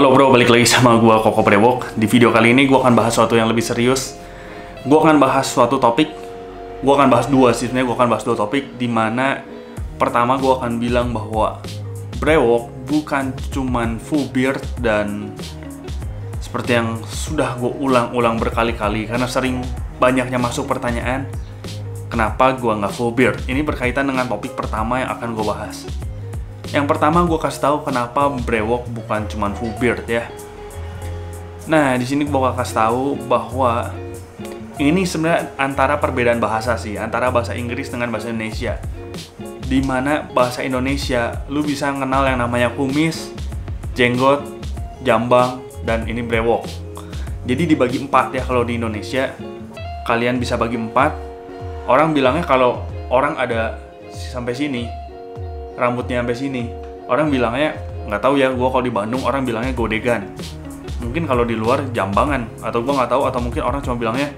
Halo bro, balik lagi sama gua Koko Brewok. Di video kali ini gua akan bahas sesuatu yang lebih serius. Gua akan bahas suatu topik. Gua akan bahas dua sih, sebenarnya gua akan bahas dua topik. Dimana pertama gua akan bilang bahwa brewok bukan cuman full beard, dan seperti yang sudah gua ulang-ulang berkali-kali karena sering banyaknya masuk pertanyaan, kenapa gua nggak full beard? Ini berkaitan dengan topik pertama yang akan gua bahas. Yang pertama gue kasih tahu kenapa brewok bukan cuman full beard ya. Nah, di sini gue bakal kasih tahu bahwa ini sebenarnya antara perbedaan bahasa sih, antara bahasa Inggris dengan bahasa Indonesia. Dimana bahasa Indonesia lu bisa kenal yang namanya kumis, jenggot, jambang, dan ini brewok. Jadi dibagi 4 ya kalau di Indonesia. Kalian bisa bagi 4. Orang bilangnya kalau orang ada sampai sini, rambutnya sampai sini, orang bilangnya, nggak tahu ya, gue kalau di Bandung orang bilangnya godegan. Mungkin kalau di luar jambangan, atau gue nggak tahu, atau mungkin orang cuma bilangnya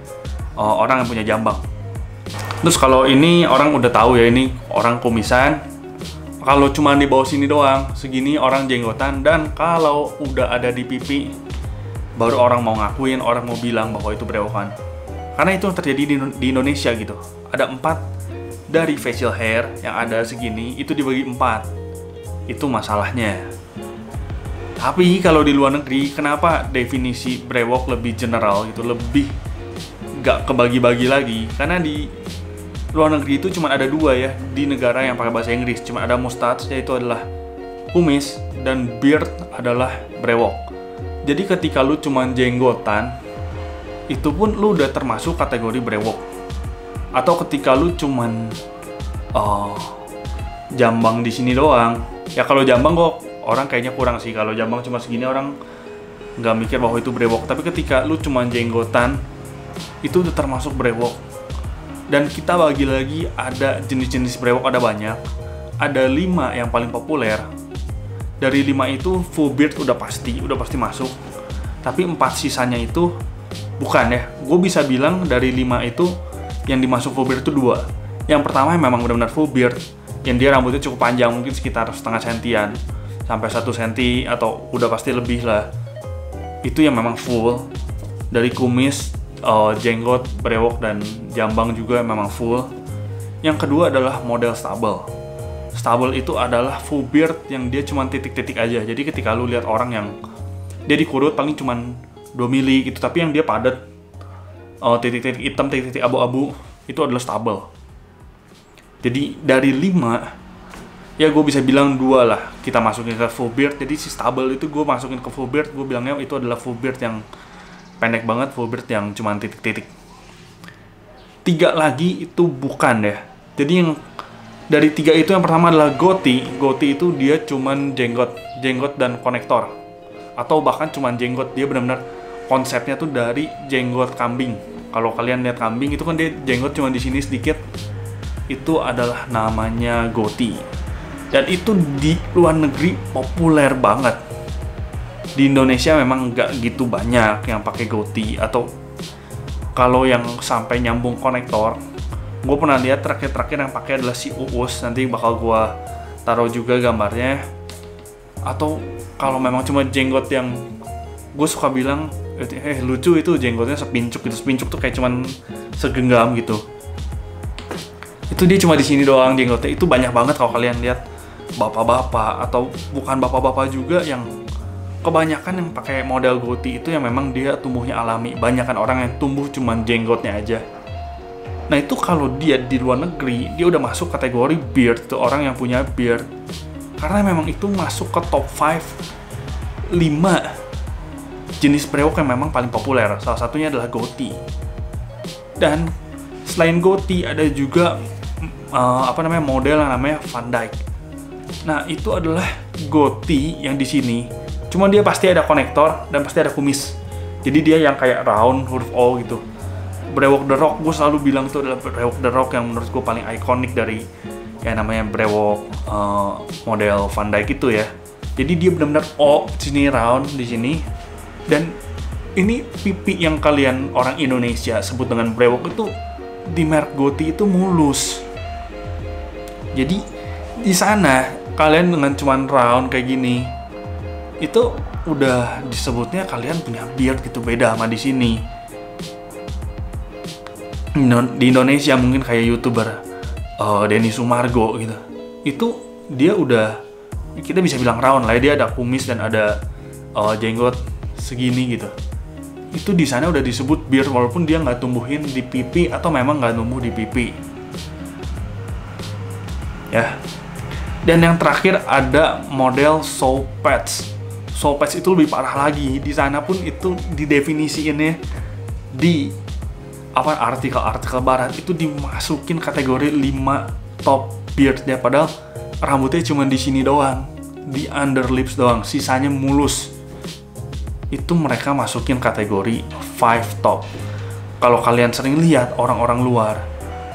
orang yang punya jambang. Terus kalau ini orang udah tahu ya, ini orang kumisan. Kalau cuma di bawah sini doang, segini orang jenggotan. Dan kalau udah ada di pipi, baru orang mau ngakuin, orang mau bilang bahwa itu brewokan. Karena itu terjadi di Indonesia gitu. Ada 4 dari facial hair yang ada segini, itu dibagi 4. Itu masalahnya. Tapi kalau di luar negeri, kenapa definisi brewok lebih general gitu, lebih gak kebagi-bagi lagi? Karena di luar negeri itu cuma ada 2 ya, di negara yang pakai bahasa Inggris. Cuma ada mustache, yaitu adalah kumis, dan beard adalah brewok. Jadi ketika lu cuma jenggotan, itu pun lu udah termasuk kategori brewok. Atau ketika lu cuman jambang di sini doang, ya kalau jambang kok orang kayaknya kurang sih. Kalau jambang cuma segini orang nggak mikir bahwa itu brewok. Tapi ketika lu cuman jenggotan, itu udah termasuk brewok. Dan kita bagi lagi, ada jenis-jenis brewok, ada banyak. Ada 5 yang paling populer. Dari 5 itu full beard udah pasti masuk. Tapi 4 sisanya itu bukan ya. Gue bisa bilang dari 5 itu yang dimasuk full beard itu 2. Yang pertama yang memang benar-benar full beard, yang dia rambutnya cukup panjang, mungkin sekitar setengah sentian sampai 1 senti, atau udah pasti lebih lah. Itu yang memang full. Dari kumis, jenggot, brewok, dan jambang juga memang full. Yang kedua adalah model stubble. Stubble itu adalah full beard yang dia cuma titik-titik aja. Jadi ketika lu lihat orang yang dia dikurut paling cuma 2 mili gitu, tapi yang dia padat, titik-titik hitam, titik-titik abu-abu, itu adalah stubble. Jadi dari 5, ya gue bisa bilang 2 lah kita masukin ke full beard. Jadi si stubble itu gue masukin ke full beard, gue bilangnya itu adalah full beard yang pendek banget, full beard yang cuma titik-titik. 3 lagi itu bukan ya. Jadi yang dari 3 itu yang pertama adalah goatee. Goatee itu dia cuman jenggot dan konektor, atau bahkan cuman jenggot. Dia benar-benar konsepnya tuh dari jenggot kambing. Kalau kalian lihat kambing itu kan dia jenggot cuma di sini sedikit. Itu adalah namanya goatee. Dan itu di luar negeri populer banget. Di Indonesia memang nggak gitu banyak yang pakai goatee. Atau kalau yang sampai nyambung konektor, gue pernah lihat terakhir yang pakai adalah si Uus. Nanti bakal gue taruh juga gambarnya. Atau kalau memang cuma jenggot yang gue suka bilang, lucu itu jenggotnya sepincuk gitu. Sepincuk tuh kayak cuman segenggam gitu. Itu dia cuma di sini doang jenggotnya. Itu banyak banget kalau kalian lihat bapak-bapak, atau bukan bapak-bapak juga, yang kebanyakan yang pakai model goatee itu yang memang dia tumbuhnya alami. Banyakan orang yang tumbuh cuman jenggotnya aja. Nah itu kalau dia di luar negeri, dia udah masuk kategori beard, tuh orang yang punya beard. Karena memang itu masuk ke top 5 jenis brewok yang memang paling populer. Salah satunya adalah goatee. Dan selain goatee ada juga model yang namanya Van Dyke. Nah itu adalah goatee yang di sini, cuma dia pasti ada konektor dan pasti ada kumis. Jadi dia yang kayak round, huruf O gitu. Brewok The Rock, gue selalu bilang itu adalah brewok The Rock yang menurut gue paling ikonik dari yang namanya brewok model Van Dyke itu ya. Jadi dia benar-benar O, sini round di sini. Dan ini pipi yang kalian orang Indonesia sebut dengan brewok itu di merek goatee itu mulus. Jadi di sana kalian dengan cuman round kayak gini, itu udah disebutnya kalian punya beard gitu, beda sama di sini. Di Indonesia mungkin kayak YouTuber Denny Sumargo gitu, itu dia udah, kita bisa bilang round lah, dia ada kumis dan ada jenggot segini gitu. Itu di sana udah disebut beard walaupun dia nggak tumbuhin di pipi atau memang nggak tumbuh di pipi. Ya. Dan yang terakhir ada model soul patch. Soul patch itu lebih parah lagi. Di sana pun itu didefinisiinnya di artikel-artikel barat itu dimasukin kategori 5 top beard ya, padahal rambutnya cuma di sini doang, di underlips doang, sisanya mulus. Itu mereka masukin kategori 5 top. Kalau kalian sering lihat orang-orang luar,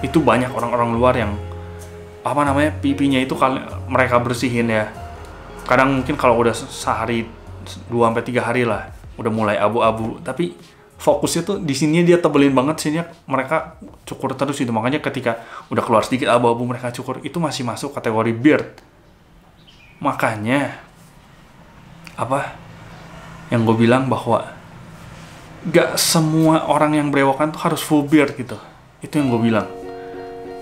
itu banyak orang-orang luar yang pipinya itu mereka bersihin ya. Kadang mungkin kalau udah sehari 2-3 hari lah udah mulai abu-abu, tapi fokusnya tuh di sini dia tebelin banget, sini mereka cukur terus itu. Makanya ketika udah keluar sedikit abu-abu mereka cukur, itu masih masuk kategori beard. Makanya yang gue bilang bahwa gak semua orang yang berewokan tuh harus full beard gitu. Itu yang gue bilang.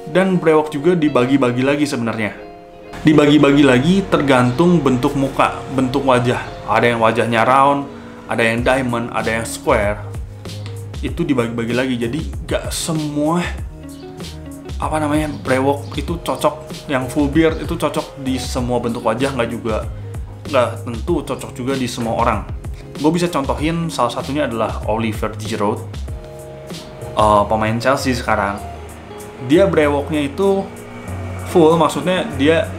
Dan brewok juga dibagi-bagi lagi sebenarnya. Dibagi-bagi lagi tergantung bentuk muka, bentuk wajah. Ada yang wajahnya round, ada yang diamond, ada yang square. Itu dibagi-bagi lagi. Jadi gak semua brewok itu cocok, yang full beard itu cocok di semua bentuk wajah, nggak tentu cocok juga di semua orang. Gue bisa contohin salah satunya adalah Oliver Giroud, pemain Chelsea sekarang. Dia brewoknya itu full, maksudnya dia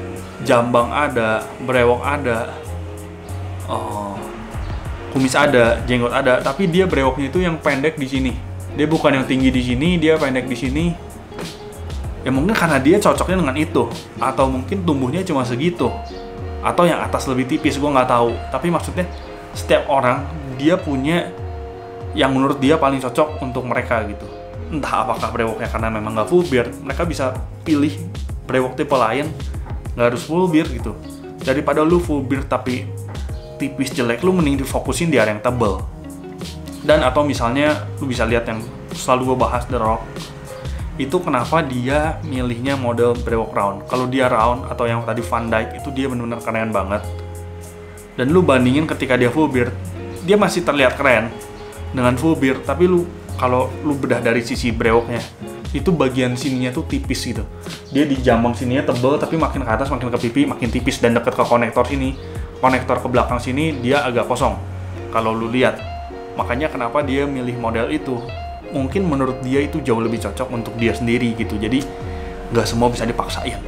jambang ada, brewok ada, kumis ada, jenggot ada, tapi dia brewoknya itu yang pendek di sini. Dia bukan yang tinggi di sini, dia pendek di sini. Ya mungkin karena dia cocoknya dengan itu, atau mungkin tumbuhnya cuma segitu, atau yang atas lebih tipis, gue nggak tahu. Tapi maksudnya setiap orang dia punya yang menurut dia paling cocok untuk mereka gitu. Entah apakah brewoknya karena memang nggak full beard, mereka bisa pilih brewok tipe lain, nggak harus full beard gitu. Daripada lu full beard tapi tipis jelek, lu mending difokusin di area yang tebel. Dan atau misalnya lu bisa lihat yang selalu gue bahas, The Rock. Itu kenapa dia milihnya model brewok round. Kalau dia round atau yang tadi Van Dijk itu dia benar-benar keren banget. Dan lu bandingin ketika dia full beard, dia masih terlihat keren dengan full beard, tapi kalau lu bedah dari sisi brewoknya, itu bagian sininya tuh tipis gitu. Dia di jambang sininya tebel, tapi makin ke atas, makin ke pipi, makin tipis, dan deket ke konektor sini. Konektor ke belakang sini dia agak kosong. Kalau lu lihat, makanya kenapa dia milih model itu. Mungkin menurut dia itu jauh lebih cocok untuk dia sendiri gitu. Jadi nggak semua bisa dipaksain.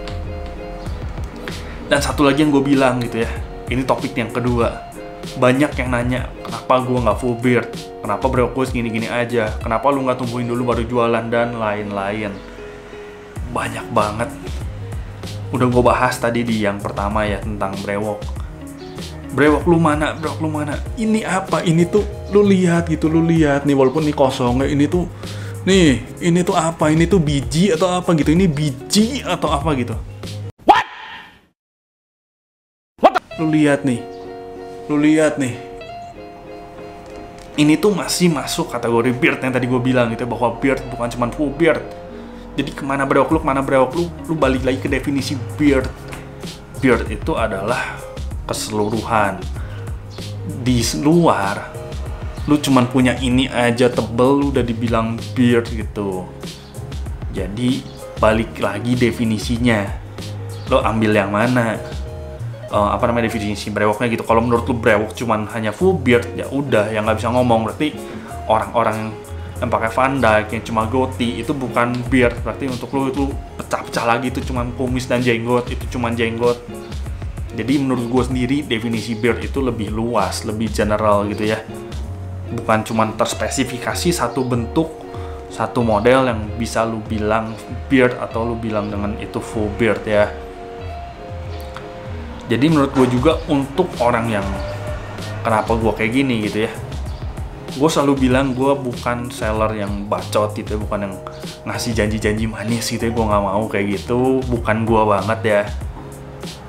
Dan satu lagi yang gue bilang gitu ya, ini topik yang kedua. Banyak yang nanya, kenapa gue nggak full beard? Kenapa brewok gue segini-gini aja? Kenapa lu nggak tumbuhin dulu baru jualan? Dan lain-lain. Banyak banget. Udah gue bahas tadi di yang pertama ya, tentang brewok. Brewok lu mana? Brewok lu mana? Ini apa? Ini tuh lu lihat gitu, lu lihat nih, walaupun ini kosong, ini tuh ini tuh apa? Ini tuh biji atau apa gitu? Ini biji atau apa gitu? Lu lihat nih, ini tuh masih masuk kategori beard yang tadi gue bilang gitu, bahwa beard bukan cuma full beard. Jadi kemana brewok lu, lu balik lagi ke definisi beard. Beard itu adalah keseluruhan. Di luar, lu cuma punya ini aja tebel, lu udah dibilang beard gitu. Jadi balik lagi definisinya, lo ambil yang mana? Definisi brewoknya gitu. Kalau menurut lu brewok cuman hanya full beard, ya udah, yang nggak bisa ngomong. Berarti orang-orang yang pakai Van Dijk yang cuma goatee itu bukan beard. Berarti untuk lu itu pecah-pecah lagi, itu cuman kumis dan jenggot, itu cuman jenggot. Jadi menurut gue sendiri definisi beard itu lebih luas, lebih general gitu ya. Bukan cuman terspesifikasi satu bentuk, satu model yang bisa lu bilang beard atau lu bilang dengan itu full beard ya. Jadi menurut gue juga untuk orang yang, kenapa gue kayak gini gitu ya, gue selalu bilang gue bukan seller yang bacot gitu ya, bukan yang ngasih janji-janji manis gitu ya, gue nggak mau kayak gitu, bukan gue banget ya.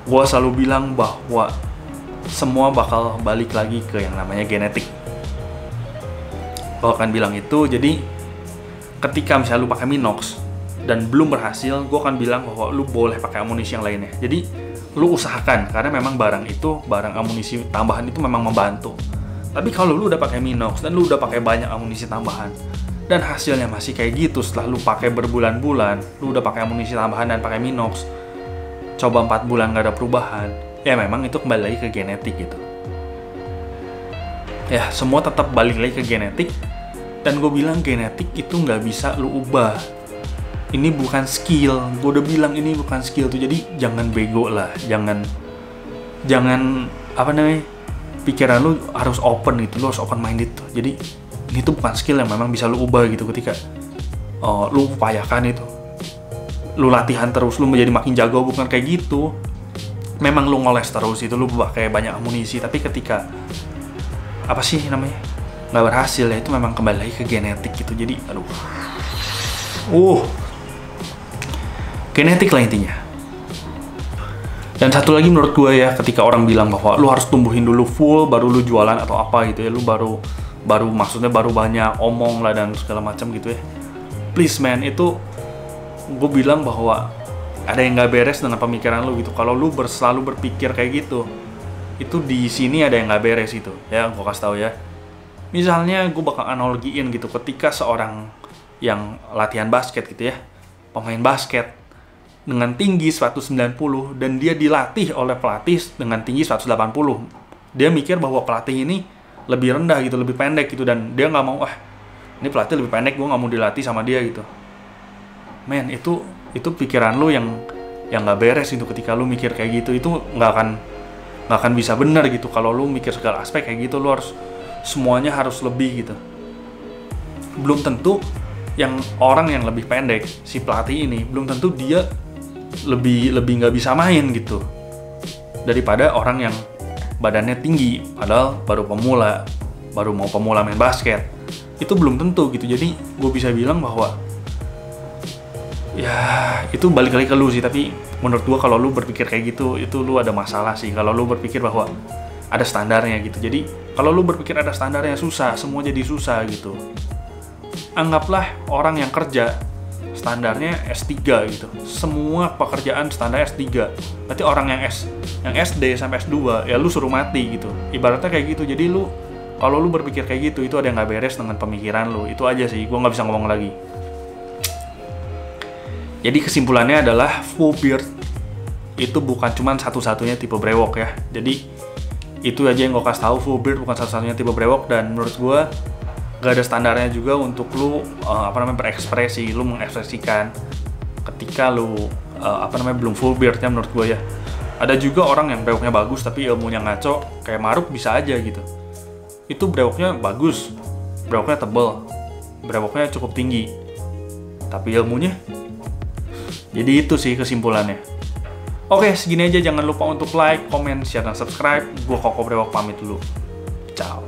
Gue selalu bilang bahwa semua bakal balik lagi ke yang namanya genetik. Gue akan bilang itu, jadi ketika misalnya lu pakai Minox dan belum berhasil, gue akan bilang bahwa lu boleh pakai amunisi yang lainnya. Jadi lu usahakan, karena memang barang amunisi tambahan itu memang membantu. Tapi kalau lu udah pakai Minox dan lu udah pakai banyak amunisi tambahan dan hasilnya masih kayak gitu setelah lu pakai berbulan-bulan, lu udah pakai amunisi tambahan dan pakai Minox, coba 4 bulan gak ada perubahan, ya memang itu kembali lagi ke genetik gitu. Ya, semua tetap balik lagi ke genetik. Dan gue bilang genetik itu nggak bisa lu ubah. Ini bukan skill. Gue udah bilang ini bukan skill tuh. Jadi jangan bego lah. Jangan pikiran lu harus open gitu. Lu harus open minded tuh. Jadi ini tuh bukan skill yang memang bisa lu ubah gitu ketika lu upayakan itu. Lu latihan terus, lu menjadi makin jago, bukan kayak gitu. Memang lu ngoles terus itu, lu pakai banyak amunisi, tapi ketika nggak berhasil, ya itu memang kembali lagi ke genetik gitu. Jadi genetik lah intinya. Dan satu lagi menurut gue ya, ketika orang bilang bahwa lu harus tumbuhin dulu full baru lu jualan atau apa gitu ya, lu baru banyak omong lah dan segala macam gitu ya. Please man, itu gue bilang bahwa ada yang nggak beres dengan pemikiran lu gitu. Kalau lu selalu berpikir kayak gitu, itu di sini ada yang nggak beres itu ya. Gue kasih tahu ya, misalnya gue bakal analogiin gitu, ketika seorang yang latihan basket gitu ya, pemain basket dengan tinggi 190 dan dia dilatih oleh pelatih dengan tinggi 180, dia mikir bahwa pelatih ini lebih rendah gitu, lebih pendek gitu, dan dia nggak mau, ini pelatih lebih pendek, gue nggak mau dilatih sama dia gitu. Men, itu pikiran lu yang nggak beres itu. Ketika lu mikir kayak gitu, itu nggak akan bisa benar gitu. Kalau lu mikir segala aspek kayak gitu, lu harus semuanya harus lebih gitu. Belum tentu orang yang lebih pendek, si pelatih ini, belum tentu dia lebih nggak bisa main gitu daripada orang yang badannya tinggi padahal baru mau pemula main basket. Itu belum tentu gitu. Jadi gue bisa bilang bahwa ya itu balik lagi ke lu sih. Tapi menurut gue kalau lu berpikir kayak gitu, itu lu ada masalah sih. Kalau lu berpikir bahwa ada standarnya gitu. Jadi kalau lu berpikir ada standarnya, susah, semua jadi susah gitu. Anggaplah orang yang kerja standarnya S3 gitu. Semua pekerjaan standar S3. Berarti orang yang SD sampai S2 ya lu suruh mati gitu. Ibaratnya kayak gitu. Jadi kalau lu berpikir kayak gitu, itu ada yang nggak beres dengan pemikiran lu. Itu aja sih, gua nggak bisa ngomong lagi. Jadi kesimpulannya adalah full beard itu bukan cuma satu-satunya tipe brewok ya. Jadi itu aja yang gue kasih tahu, full beard bukan satu-satunya tipe brewok. Dan menurut gue gak ada standarnya juga untuk lu berekspresi, lu mengekspresikan ketika lu belum full beardnya. Menurut gue ya, ada juga orang yang brewoknya bagus tapi ilmunya ngaco, kayak Maruk bisa aja gitu. Itu brewoknya bagus, brewoknya tebel, brewoknya cukup tinggi, tapi ilmunya. Jadi itu sih kesimpulannya. Oke, segini aja. Jangan lupa untuk like, comment, share, dan subscribe. Gue Koko Brewok pamit dulu. Ciao.